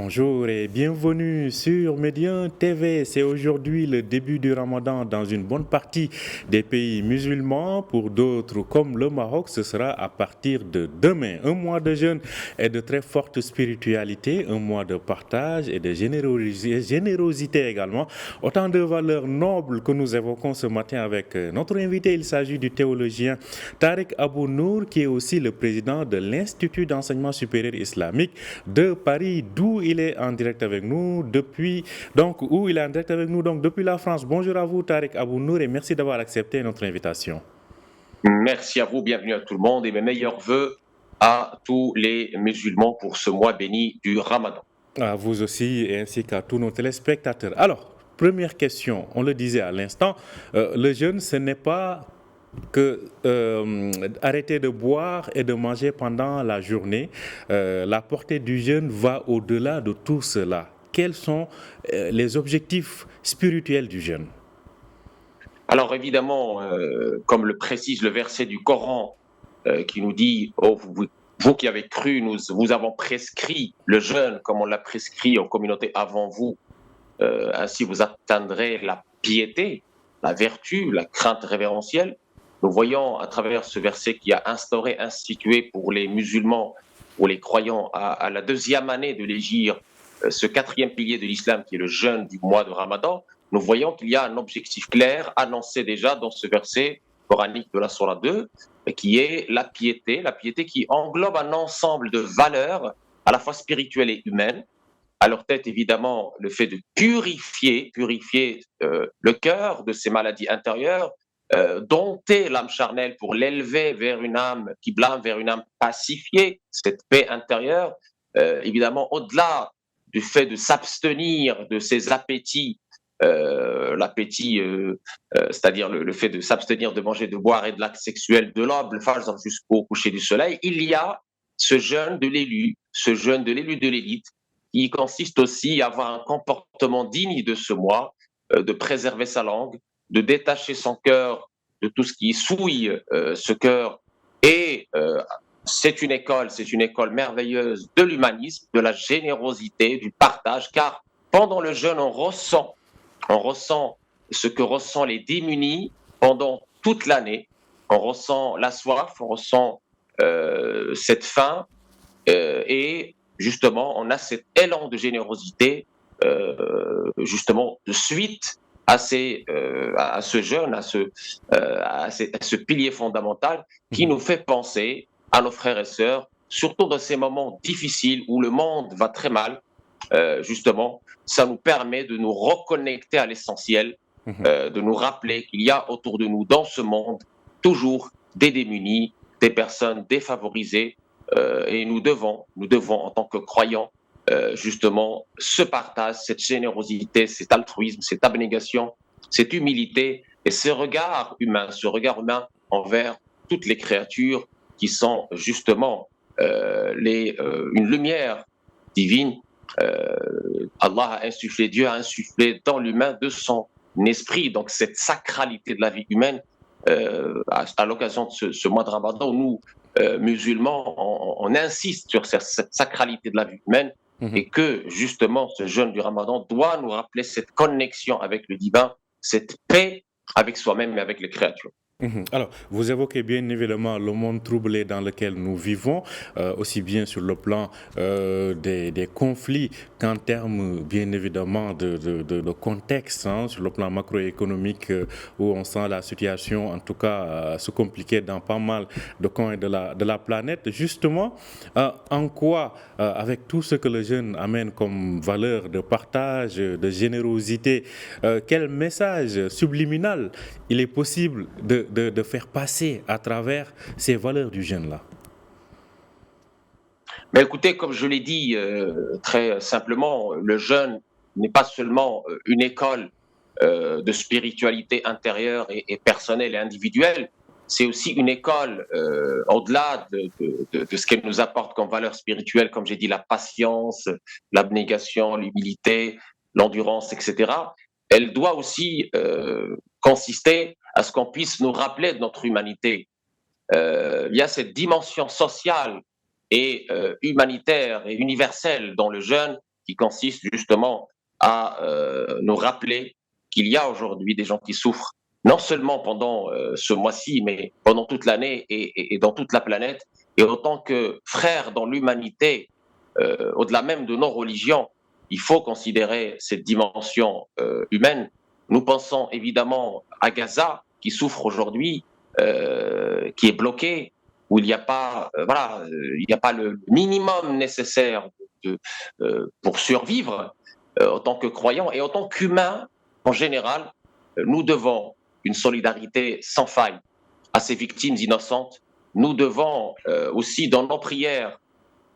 Bonjour et bienvenue sur Médien TV. C'est aujourd'hui le début du Ramadan dans une bonne partie des pays musulmans. Pour d'autres, comme le Maroc, ce sera à partir de demain. Un mois de jeûne et de très forte spiritualité, un mois de partage et de générosité également. Autant de valeurs nobles que nous évoquons ce matin avec notre invité. Il s'agit du théologien Tariq Abou Nour, qui est aussi le président de l'Institut d'enseignement supérieur islamique de Paris, d'où il est en direct avec nous depuis depuis la France. Bonjour à vous, Tariq Abou Nour, et merci d'avoir accepté notre invitation. Merci à vous, bienvenue à tout le monde et mes meilleurs voeux à tous les musulmans pour ce mois béni du Ramadan. À vous aussi et ainsi qu'à tous nos téléspectateurs. Alors, première question, on le disait à l'instant, le jeûne, ce n'est pas que arrêter de boire et de manger pendant la journée. La portée du jeûne va au-delà de tout cela. Quels sont les objectifs spirituels du jeûne? Alors évidemment, comme le précise le verset du Coran qui nous dit oh, vous qui avez cru, nous vous avons prescrit le jeûne comme on l'a prescrit aux communautés avant vous, ainsi vous atteindrez la piété, la vertu, la crainte révérentielle. Nous voyons à travers ce verset qui a institué pour les musulmans, pour les croyants, à la deuxième année de l'hégire, ce quatrième pilier de l'islam qui est le jeûne du mois de Ramadan. Nous voyons qu'il y a un objectif clair annoncé déjà dans ce verset coranique de la Sourate 2, qui est la piété qui englobe un ensemble de valeurs à la fois spirituelles et humaines. À leur tête, évidemment, le fait de purifier le cœur de ces maladies intérieures, dompter l'âme charnelle pour l'élever vers une âme qui blâme, vers une âme pacifiée, cette paix intérieure. Évidemment, au-delà du fait de s'abstenir de ces appétits, l'appétit, c'est-à-dire le fait de s'abstenir de manger, de boire et de l'acte sexuel de l'homme, le fajr jusqu'au coucher du soleil, il y a ce jeûne de l'élu, de l'élite, qui consiste aussi à avoir un comportement digne de ce mois, de préserver sa langue, de détacher son cœur de tout ce qui souille ce cœur. Et c'est une école merveilleuse de l'humanisme, de la générosité, du partage, car pendant le jeûne, on ressent ce que ressentent les démunis pendant toute l'année. On ressent la soif, on ressent cette faim, et justement, on a cet élan de générosité, justement, de suite à ce jeûne, à ce pilier fondamental qui nous fait penser à nos frères et sœurs, surtout dans ces moments difficiles où le monde va très mal. Justement, ça nous permet de nous reconnecter à l'essentiel, de nous rappeler qu'il y a autour de nous, dans ce monde, toujours des démunis, des personnes défavorisées, et nous devons, en tant que croyants, justement, ce partage, cette générosité, cet altruisme, cette abnégation, cette humilité et ce regard humain envers toutes les créatures qui sont justement une lumière divine. Dieu a insufflé dans l'humain de son esprit, donc cette sacralité de la vie humaine, à l'occasion de ce mois de Ramadan, nous, musulmans, on insiste sur cette sacralité de la vie humaine, et que justement ce jeûne du Ramadan doit nous rappeler cette connexion avec le divin, cette paix avec soi-même et avec les créatures. Alors, vous évoquez bien évidemment le monde troublé dans lequel nous vivons, aussi bien sur le plan des conflits qu'en termes bien évidemment de contexte, hein, sur le plan macroéconomique, où on sent la situation en tout cas se compliquer dans pas mal de coins de la planète. Justement, en quoi, avec tout ce que le jeune amène comme valeur de partage, de générosité, quel message subliminal il est possible de faire passer à travers ces valeurs du jeûne-là? Mais écoutez, comme je l'ai dit très simplement, le jeûne n'est pas seulement une école de spiritualité intérieure et personnelle et individuelle, c'est aussi une école, au-delà de ce qu'elle nous apporte comme valeur spirituelle, comme j'ai dit, la patience, l'abnégation, l'humilité, l'endurance, etc. Elle doit aussi consister à ce qu'on puisse nous rappeler de notre humanité. Il y a cette dimension sociale et humanitaire et universelle dans le jeûne qui consiste justement à nous rappeler qu'il y a aujourd'hui des gens qui souffrent, non seulement pendant ce mois-ci, mais pendant toute l'année et dans toute la planète. Et en tant que frères dans l'humanité, au-delà même de nos religions, il faut considérer cette dimension humaine. Nous pensons évidemment à Gaza, qui souffre aujourd'hui, qui est bloqué, où il n'y a pas, il n'y a pas le minimum nécessaire pour survivre en tant que croyants et en tant qu'humains en général. Nous devons une solidarité sans faille à ces victimes innocentes. Nous devons aussi, dans nos prières,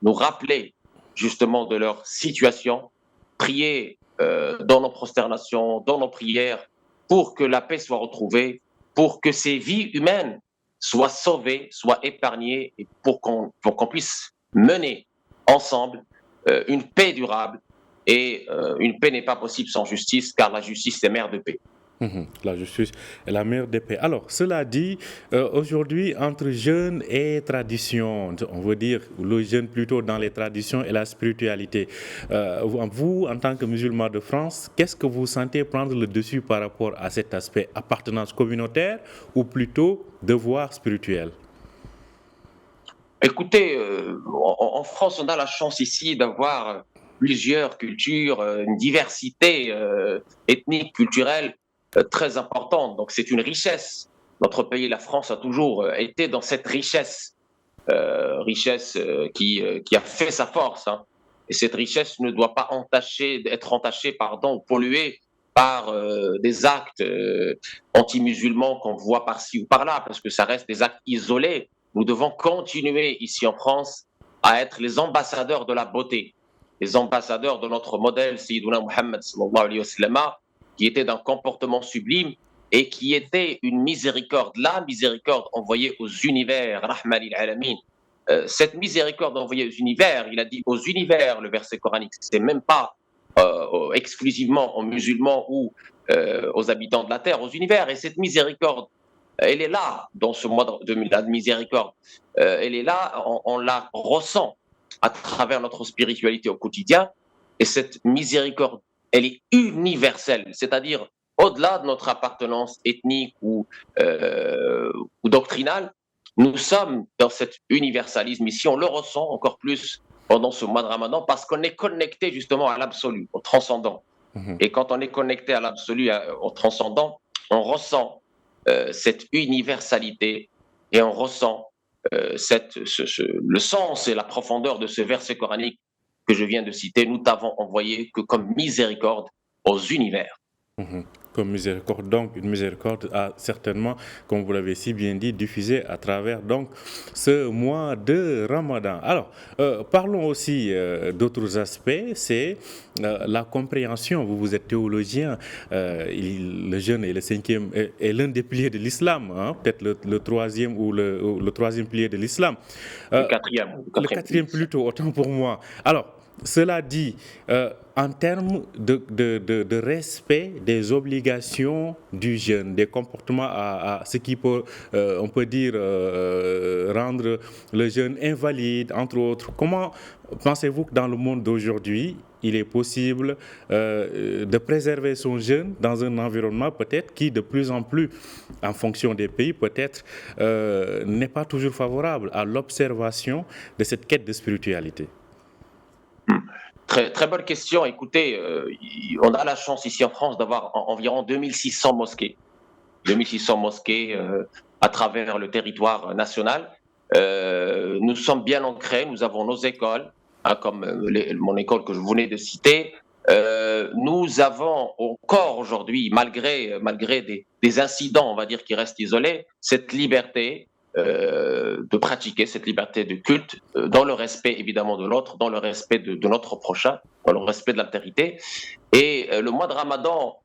nous rappeler justement de leur situation, prier dans nos prosternations, dans nos prières, pour que la paix soit retrouvée, pour que ces vies humaines soient sauvées, soient épargnées, et pour qu'on puisse mener ensemble une paix durable. Et une paix n'est pas possible sans justice, car la justice est mère de paix. La justice est la mère des paix. Alors, cela dit, aujourd'hui, entre jeûne et tradition, on veut dire le jeûne plutôt dans les traditions et la spiritualité, vous, en tant que musulman de France, qu'est-ce que vous sentez prendre le dessus par rapport à cet aspect appartenance communautaire ou plutôt devoir spirituel? Écoutez, en France, on a la chance ici d'avoir plusieurs cultures, une diversité ethnique, culturelle très importante. Donc c'est une richesse. Notre pays, la France, a toujours été dans cette richesse, qui a fait sa force. Hein. Et cette richesse ne doit pas être entachée, ou polluée par des actes anti-musulmans qu'on voit par-ci ou par-là, parce que ça reste des actes isolés. Nous devons continuer ici en France à être les ambassadeurs de la beauté, les ambassadeurs de notre modèle, Sayyiduna Muhammad sallallahu alayhi wa sallam, qui était d'un comportement sublime et qui était une miséricorde, la miséricorde envoyée aux univers, Rahman lil alamin. Cette miséricorde envoyée aux univers, il a dit aux univers, le verset coranique, c'est même pas exclusivement aux musulmans ou aux habitants de la terre, aux univers. Et cette miséricorde, elle est là dans ce mois de la miséricorde. Elle est là, on la ressent à travers notre spiritualité au quotidien. Et cette miséricorde, elle est universelle, c'est-à-dire au-delà de notre appartenance ethnique ou doctrinale, nous sommes dans cet universalisme ici. On le ressent encore plus pendant ce mois de Ramadan parce qu'on est connecté justement à l'absolu, au transcendant. Et quand on est connecté à l'absolu, au transcendant, on ressent cette universalité et on ressent le sens et la profondeur de ce verset coranique que je viens de citer. Nous t'avons envoyé que comme miséricorde aux univers. Comme miséricorde, donc une miséricorde a certainement, comme vous l'avez si bien dit, diffusé à travers donc ce mois de Ramadan. Alors, parlons aussi d'autres aspects, c'est la compréhension. Vous êtes théologien, le jeûne et le cinquième est l'un des piliers de l'islam, hein, peut-être le troisième ou le troisième pilier de l'islam. Le quatrième. Le quatrième plutôt, autant pour moi. Alors, cela dit, en termes de respect des obligations du jeûne, des comportements à ce qui peut, on peut dire, rendre le jeûne invalide, entre autres, comment pensez-vous que dans le monde d'aujourd'hui, il est possible de préserver son jeûne dans un environnement peut-être qui de plus en plus, en fonction des pays, peut-être n'est pas toujours favorable à l'observation de cette quête de spiritualité? Très, très bonne question. Écoutez, on a la chance ici en France d'avoir environ 2600 mosquées. 2600 mosquées à travers le territoire national. Nous sommes bien ancrés, nous avons nos écoles, hein, comme mon école que je venais de citer. Nous avons encore aujourd'hui, malgré des incidents, on va dire, qui restent isolés, cette liberté de pratiquer, cette liberté de culte, dans le respect évidemment de l'autre, dans le respect de notre prochain, dans le respect de l'altérité. Et le mois de Ramadan,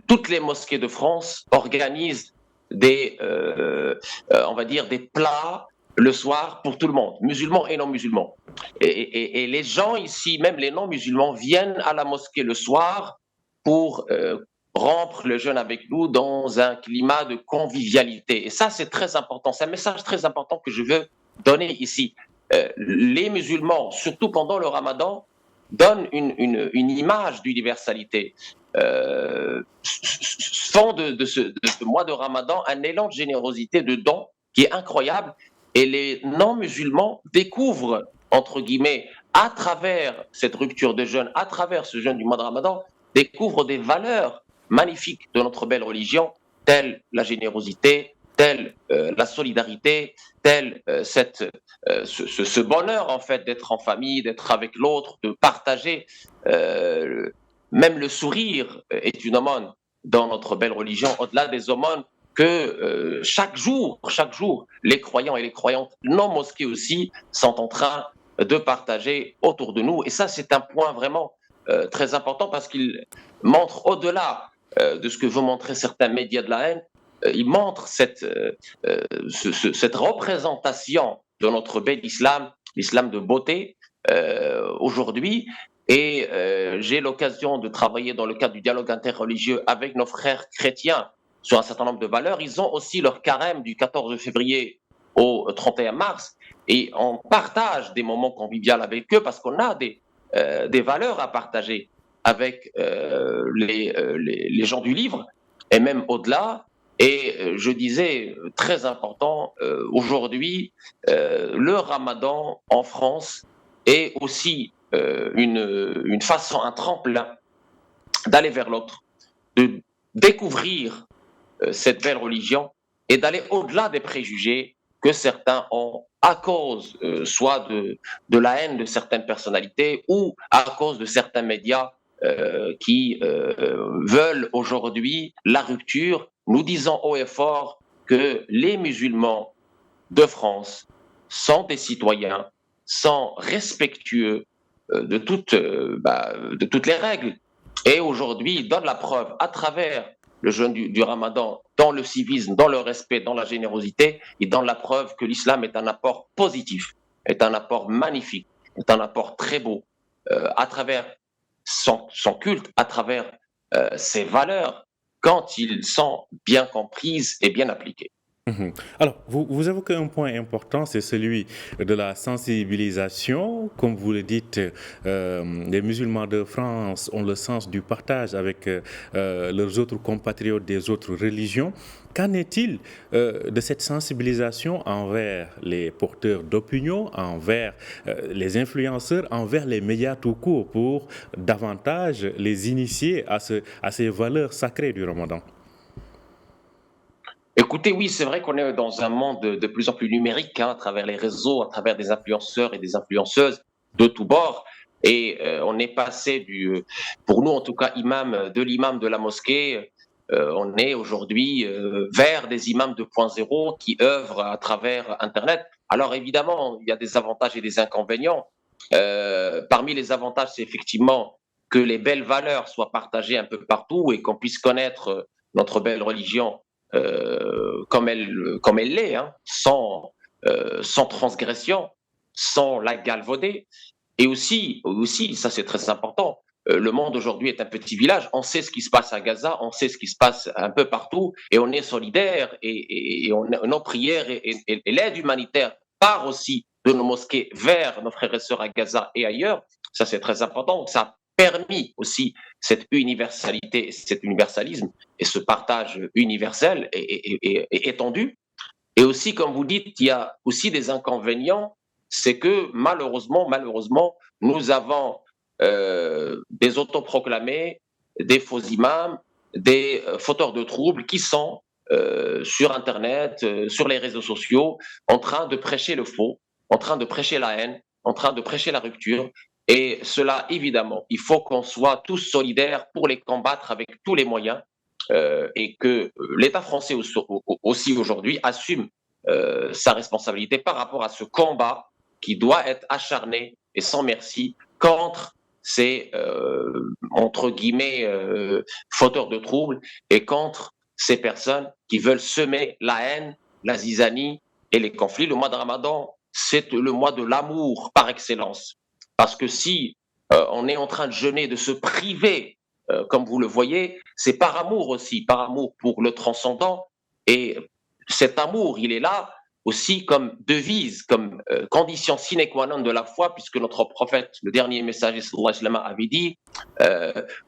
toutes les mosquées de France organisent on va dire, des plats le soir pour tout le monde, musulmans et non musulmans. Et les gens ici, même les non musulmans, viennent à la mosquée le soir pour rompre le jeûne avec nous dans un climat de convivialité. Et ça, c'est très important. C'est un message très important que je veux donner ici. Les musulmans, surtout pendant le Ramadan, donnent une image d'universalité, font de ce mois de Ramadan un élan de générosité, de don qui est incroyable. Et les non-musulmans découvrent, entre guillemets, à travers cette rupture de jeûne, à travers ce jeûne du mois de Ramadan, découvrent des valeurs magnifiques de notre belle religion, telle la générosité, telle la solidarité, telle ce bonheur en fait d'être en famille, d'être avec l'autre, de partager. Euh, Même le sourire est une aumône dans notre belle religion, au-delà des aumônes que chaque jour, les croyants et les croyantes non mosquées aussi sont en train de partager autour de nous. Et ça, c'est un point vraiment très important parce qu'il montre au-delà de ce que veut montrer certains médias de la haine, il montre cette représentation de notre bel islam, l'islam de beauté, aujourd'hui. Et j'ai l'occasion de travailler dans le cadre du dialogue interreligieux avec nos frères chrétiens sur un certain nombre de valeurs. Ils ont aussi leur carême du 14 février au 31 mars et on partage des moments conviviaux avec eux parce qu'on a des valeurs à partager avec les gens du livre et même au-delà. Et je disais, très important, aujourd'hui, le ramadan en France est aussi une façon, un tremplin d'aller vers l'autre, de découvrir cette belle religion et d'aller au-delà des préjugés que certains ont à cause soit de la haine de certaines personnalités ou à cause de certains médias qui veulent aujourd'hui la rupture. Nous disons haut et fort que les musulmans de France sont des citoyens, sont respectueux de toutes les règles. Et aujourd'hui, ils donnent la preuve à travers le jeûne du Ramadan, dans le civisme, dans le respect, dans la générosité, ils donnent la preuve que l'islam est un apport positif, est un apport magnifique, est un apport très beau, à travers son culte, à travers ses valeurs, quand ils sont bien comprises et bien appliquées. Mhm. Alors, vous évoquez un point important, c'est celui de la sensibilisation. Comme vous le dites, les musulmans de France ont le sens du partage avec leurs autres compatriotes des autres religions. Qu'en est-il de cette sensibilisation envers les porteurs d'opinion, envers les influenceurs, envers les médias tout court, pour davantage les initier à ces valeurs sacrées du Ramadan? Écoutez, oui, c'est vrai qu'on est dans un monde de plus en plus numérique, hein, à travers les réseaux, à travers des influenceurs et des influenceuses de tous bords. Et on est passé pour nous en tout cas, de l'imam de la mosquée, on est aujourd'hui vers des imams 2.0 qui œuvrent à travers Internet. Alors évidemment, il y a des avantages et des inconvénients. Parmi les avantages, c'est effectivement que les belles valeurs soient partagées un peu partout et qu'on puisse connaître notre belle religion comme elle l'est, hein, sans transgression, sans la galvauder. Et aussi, ça c'est très important, le monde aujourd'hui est un petit village, on sait ce qui se passe à Gaza, on sait ce qui se passe un peu partout, et on est solidaires, et nos prières et l'aide humanitaire part aussi de nos mosquées vers nos frères et sœurs à Gaza et ailleurs, ça c'est très important, donc ça a permis aussi cette universalité, cet universalisme et ce partage universel et étendu. Et aussi, comme vous dites, il y a aussi des inconvénients, c'est que malheureusement, nous avons des autoproclamés, des faux imams, des fauteurs de troubles qui sont sur Internet, sur les réseaux sociaux, en train de prêcher le faux, en train de prêcher la haine, en train de prêcher la rupture. Et cela, évidemment, il faut qu'on soit tous solidaires pour les combattre avec tous les moyens et que l'État français aussi aujourd'hui assume sa responsabilité par rapport à ce combat qui doit être acharné et sans merci contre ces, entre guillemets, fauteurs de troubles et contre ces personnes qui veulent semer la haine, la zizanie et les conflits. Le mois de Ramadan, c'est le mois de l'amour par excellence. Parce que si on est en train de jeûner, de se priver, comme vous le voyez, c'est par amour aussi, par amour pour le transcendant. Et cet amour, il est là aussi comme devise, comme condition sine qua non de la foi, puisque notre prophète, le dernier messager sallallahu alayhi wa sallam, avait dit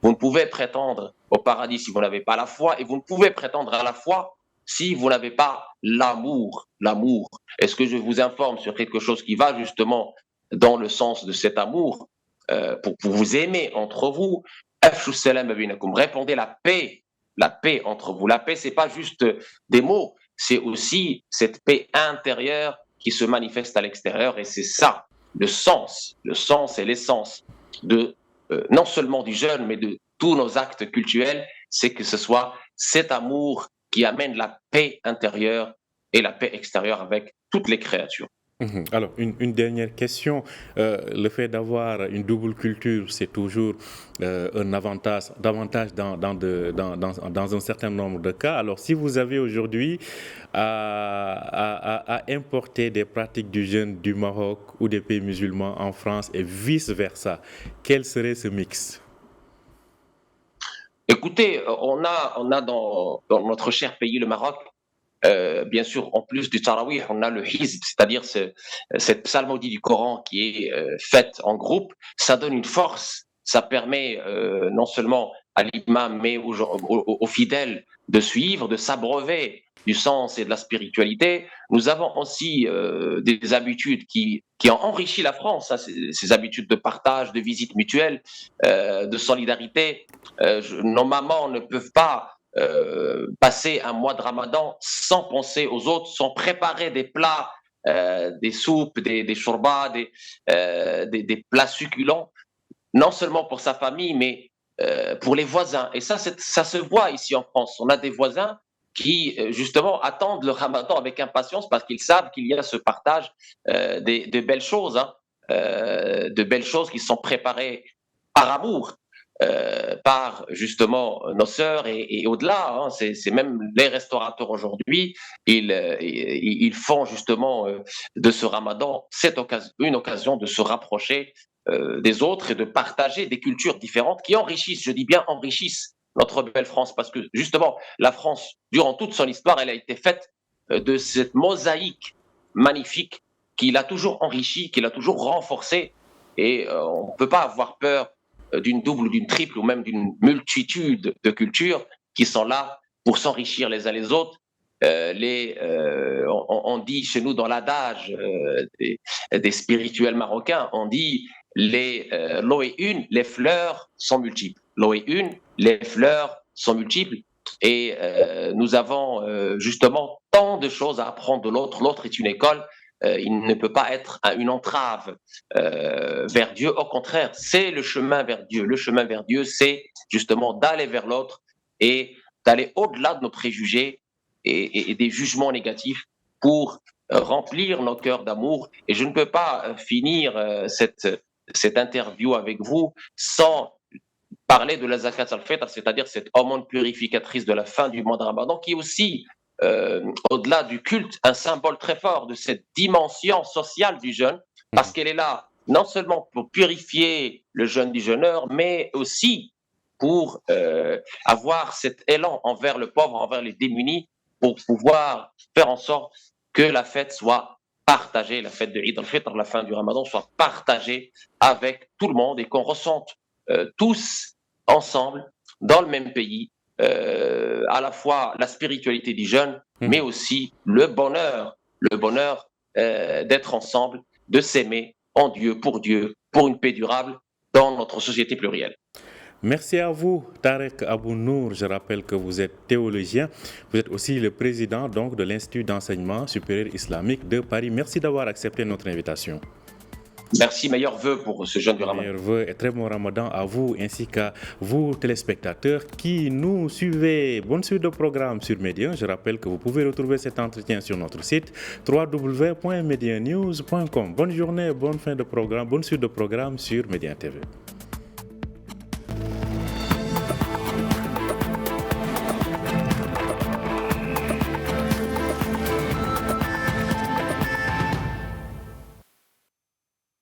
vous ne pouvez prétendre au paradis si vous n'avez pas la foi, et vous ne pouvez prétendre à la foi si vous n'avez pas l'amour. L'amour. Est-ce que je vous informe sur quelque chose qui va justement dans le sens de cet amour pour vous aimer entre vous? Répondez la paix entre vous. La paix, c'est pas juste des mots, c'est aussi cette paix intérieure qui se manifeste à l'extérieur, et c'est ça le sens et l'essence de non seulement du jeûne, mais de tous nos actes cultuels, c'est que ce soit cet amour qui amène la paix intérieure et la paix extérieure avec toutes les créatures. Alors, une dernière question. Le fait d'avoir une double culture, c'est toujours un avantage dans un certain nombre de cas. Alors, si vous avez aujourd'hui à importer des pratiques du jeûne du Maroc ou des pays musulmans en France et vice-versa, quel serait ce mix? Écoutez, on a dans notre cher pays, le Maroc, bien sûr, en plus du Tarawih, on a le Hizb, c'est-à-dire cette psalmodie du Coran qui est faite en groupe. Ça donne une force, ça permet non seulement à l'imam, mais aux fidèles de suivre, de s'abreuver du sens et de la spiritualité. Nous avons aussi des habitudes qui ont enrichi la France, hein, ces habitudes de partage, de visite mutuelle, de solidarité. Nos mamans ne peuvent pas passer un mois de Ramadan sans penser aux autres, sans préparer des plats, des soupes, des shourbas, des plats succulents, non seulement pour sa famille, mais pour les voisins. Et ça se voit ici en France. On a des voisins qui, justement, attendent le Ramadan avec impatience parce qu'ils savent qu'il y a ce partage de belles choses, hein, de belles choses qui sont préparées par amour. Par justement nos sœurs et au-delà, hein, c'est même les restaurateurs aujourd'hui, ils font justement de ce Ramadan une occasion de se rapprocher des autres et de partager des cultures différentes qui enrichissent, je dis bien enrichissent notre belle France, parce que justement la France, durant toute son histoire, elle a été faite de cette mosaïque magnifique qui l'a toujours enrichie, qui l'a toujours renforcée, et on ne peut pas avoir peur d'une double, d'une triple ou même d'une multitude de cultures qui sont là pour s'enrichir les uns les autres. On dit chez nous dans l'adage des spirituels marocains, on dit l'eau est une, les fleurs sont multiples. L'eau est une, les fleurs sont multiples. Et nous avons justement tant de choses à apprendre de l'autre. L'autre est une école. Il ne peut pas être une entrave vers Dieu. Au contraire, c'est le chemin vers Dieu. Le chemin vers Dieu, c'est justement d'aller vers l'autre et d'aller au-delà de nos préjugés et des jugements négatifs pour remplir nos cœurs d'amour. Et je ne peux pas finir cette interview avec vous sans parler de la zakat al-fitr, c'est-à-dire cette aumône purificatrice de la fin du mois de Ramadan, qui est aussi au-delà du culte, un symbole très fort de cette dimension sociale du jeûne, parce qu'elle est là non seulement pour purifier le jeûne du jeûneur, mais aussi pour avoir cet élan envers le pauvre, envers les démunis, pour pouvoir faire en sorte que la fête soit partagée, la fête de Eid al-Fitr, la fin du Ramadan, soit partagée avec tout le monde et qu'on ressente tous ensemble, dans le même pays, à la fois la spiritualité du jeûne, mais aussi le bonheur d'être ensemble, de s'aimer en Dieu, pour une paix durable dans notre société plurielle. Merci à vous, Tarek Abou Nour. Je rappelle que vous êtes théologien. Vous êtes aussi le président donc, de l'Institut d'enseignement supérieur islamique de Paris. Merci d'avoir accepté notre invitation. Merci, meilleurs vœux pour ce jeûne du Ramadan. Meilleurs vœux et très bon Ramadan à vous ainsi qu'à vous téléspectateurs qui nous suivez. Bonne suite de programme sur Média. Je rappelle que vous pouvez retrouver cet entretien sur notre site www.medianews.com. Bonne journée, bonne fin de programme, bonne suite de programme sur Média TV.